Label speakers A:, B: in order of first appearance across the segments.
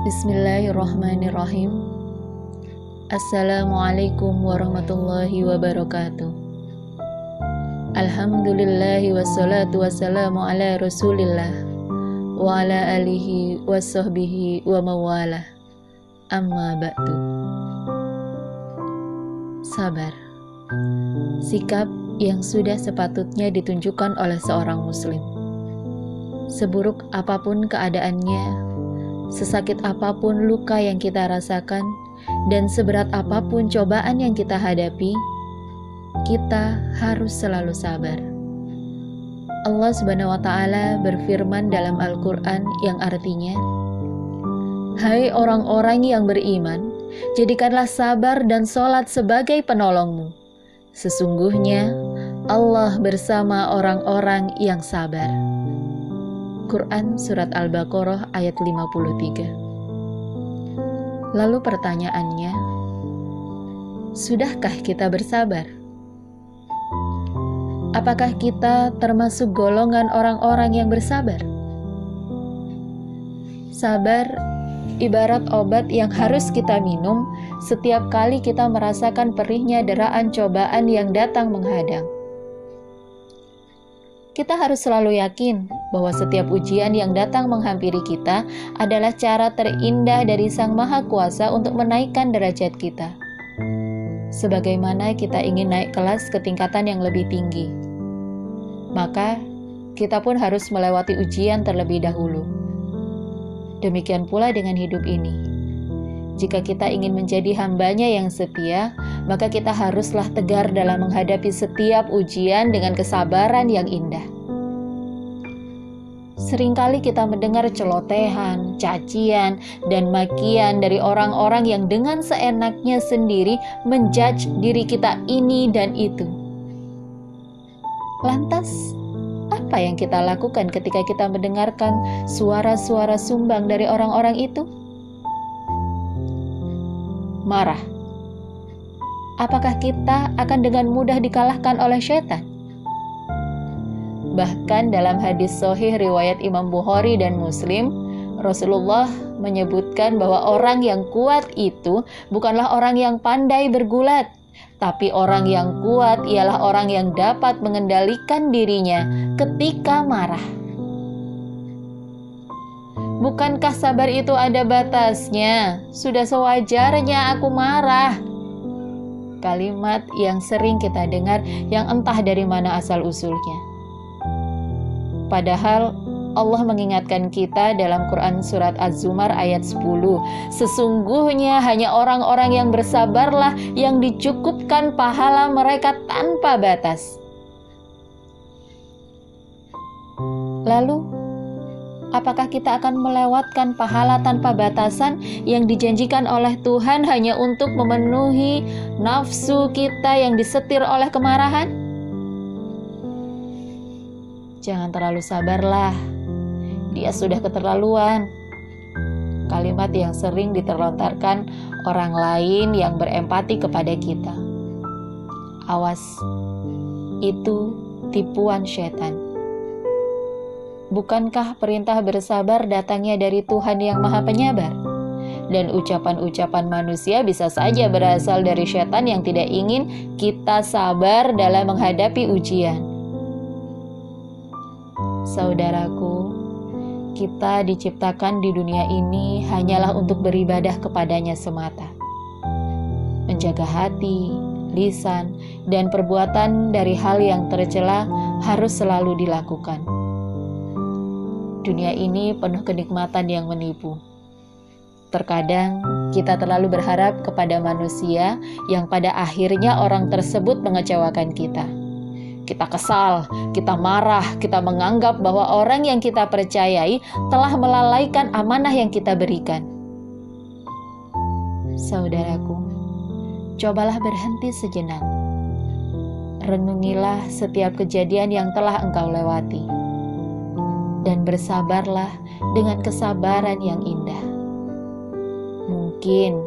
A: Bismillahirrahmanirrahim. Assalamualaikum warahmatullahi wabarakatuh. Alhamdulillahi wassalatu wassalamu ala rasulillah wa ala alihi wa sahbihi wa mawalah. Amma ba'du. Sabar, sikap yang sudah sepatutnya ditunjukkan oleh seorang muslim. Seburuk apapun keadaannya, sesakit apapun luka yang kita rasakan, dan seberat apapun cobaan yang kita hadapi, kita harus selalu sabar. Allah Subhanahu wa Ta'ala berfirman dalam Al-Quran yang artinya, "Hai orang-orang yang beriman, jadikanlah sabar dan sholat sebagai penolongmu. Sesungguhnya Allah bersama orang-orang yang sabar." Quran Surat Al-Baqarah ayat 53. Lalu pertanyaannya, sudahkah kita bersabar? Apakah kita termasuk golongan orang-orang yang bersabar? Sabar ibarat obat yang harus kita minum setiap kali kita merasakan perihnya deraan cobaan yang datang menghadang. Kita harus selalu yakin bahwa setiap ujian yang datang menghampiri kita adalah cara terindah dari Sang Maha Kuasa untuk menaikkan derajat kita. Sebagaimana kita ingin naik kelas ke tingkatan yang lebih tinggi, maka kita pun harus melewati ujian terlebih dahulu. Demikian pula dengan hidup ini. Jika kita ingin menjadi hambanya yang setia, maka kita haruslah tegar dalam menghadapi setiap ujian dengan kesabaran yang indah. Seringkali kita mendengar celotehan, cacian, dan makian dari orang-orang yang dengan seenaknya sendiri menjudge diri kita ini dan itu. Lantas, apa yang kita lakukan ketika kita mendengarkan suara-suara sumbang dari orang-orang itu? Marah. Apakah kita akan dengan mudah dikalahkan oleh syaitan? Bahkan dalam hadis sahih riwayat Imam Bukhari dan Muslim, Rasulullah menyebutkan bahwa orang yang kuat itu bukanlah orang yang pandai bergulat, tapi orang yang kuat ialah orang yang dapat mengendalikan dirinya ketika marah. Bukankah sabar itu ada batasnya? Sudah sewajarnya aku marah. Kalimat yang sering kita dengar yang entah dari mana asal-usulnya. Padahal Allah mengingatkan kita dalam Quran Surat Az-Zumar ayat 10. Sesungguhnya hanya orang-orang yang bersabarlah yang dicukupkan pahala mereka tanpa batas. Lalu, apakah kita akan melewatkan pahala tanpa batasan yang dijanjikan oleh Tuhan hanya untuk memenuhi nafsu kita yang disetir oleh kemarahan? Jangan terlalu sabarlah, dia sudah keterlaluan. Kalimat yang sering diterlontarkan orang lain yang berempati kepada kita. Awas, itu tipuan setan. Bukankah perintah bersabar datangnya dari Tuhan yang Maha Penyabar? Dan ucapan-ucapan manusia bisa saja berasal dari setan yang tidak ingin kita sabar dalam menghadapi ujian. Saudaraku, kita diciptakan di dunia ini hanyalah untuk beribadah kepadanya semata. Menjaga hati, lisan, dan perbuatan dari hal yang tercela harus selalu dilakukan. Dunia ini penuh kenikmatan yang menipu. Terkadang kita terlalu berharap kepada manusia yang pada akhirnya orang tersebut mengecewakan kita. Kita kesal, kita marah, kita menganggap bahwa orang yang kita percayai telah melalaikan amanah yang kita berikan. Saudaraku, cobalah berhenti sejenak. Renungilah setiap kejadian yang telah engkau lewati. Dan bersabarlah dengan kesabaran yang indah. Mungkin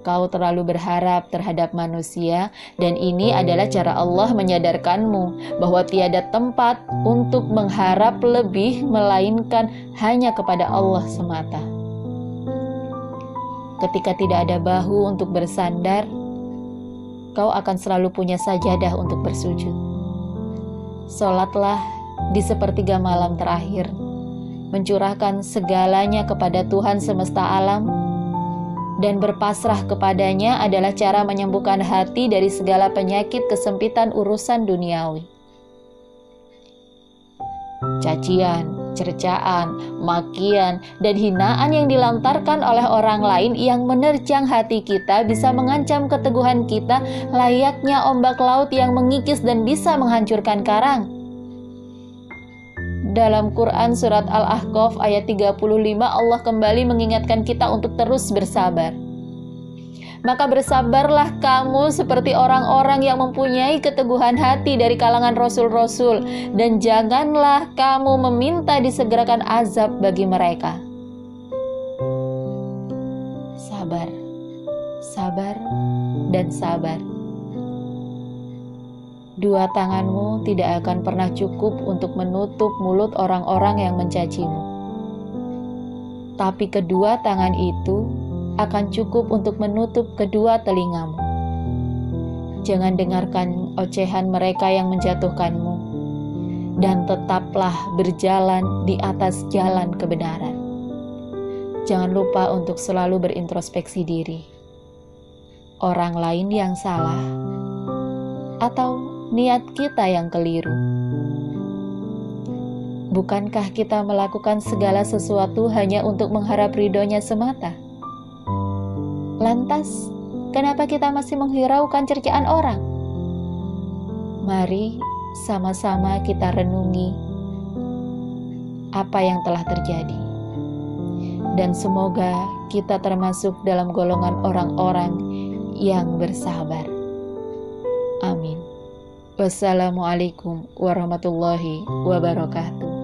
A: kau terlalu berharap terhadap manusia, dan ini adalah cara Allah menyadarkanmu bahwa tiada tempat untuk mengharap lebih melainkan hanya kepada Allah semata. ketika tidak ada bahu untuk bersandar, kau akan selalu punya sajadah untuk bersujud. Sholatlah di sepertiga malam terakhir, mencurahkan segalanya kepada Tuhan semesta alam, dan berpasrah kepadanya adalah cara menyembuhkan hati dari segala penyakit kesempitan urusan duniawi. Cacian, cercaan, makian, dan hinaan yang dilontarkan oleh orang lain yang menerjang hati kita bisa mengancam keteguhan kita layaknya ombak laut yang mengikis dan bisa menghancurkan karang. Dalam Quran surat Al-Ahqaf ayat 35, Allah kembali mengingatkan kita untuk terus bersabar. Maka bersabarlah kamu seperti orang-orang yang mempunyai keteguhan hati dari kalangan rasul-rasul, dan janganlah kamu meminta disegerakan azab bagi mereka. Sabar, sabar, dan sabar. Dua tanganmu tidak akan pernah cukup untuk menutup mulut orang-orang yang mencacimu. Tapi kedua tangan itu akan cukup untuk menutup kedua telingamu. Jangan dengarkan ocehan mereka yang menjatuhkanmu, dan tetaplah berjalan di atas jalan kebenaran. Jangan lupa untuk selalu berintrospeksi diri. Orang lain yang salah, atau niat kita yang keliru? Bukankah kita melakukan segala sesuatu hanya untuk mengharap ridhonya semata? Lantas, kenapa kita masih menghiraukan cercaan orang? Mari sama-sama kita renungi apa yang telah terjadi. Dan semoga kita termasuk dalam golongan orang-orang yang bersabar. Amin. Wassalamualaikum warahmatullahi wabarakatuh.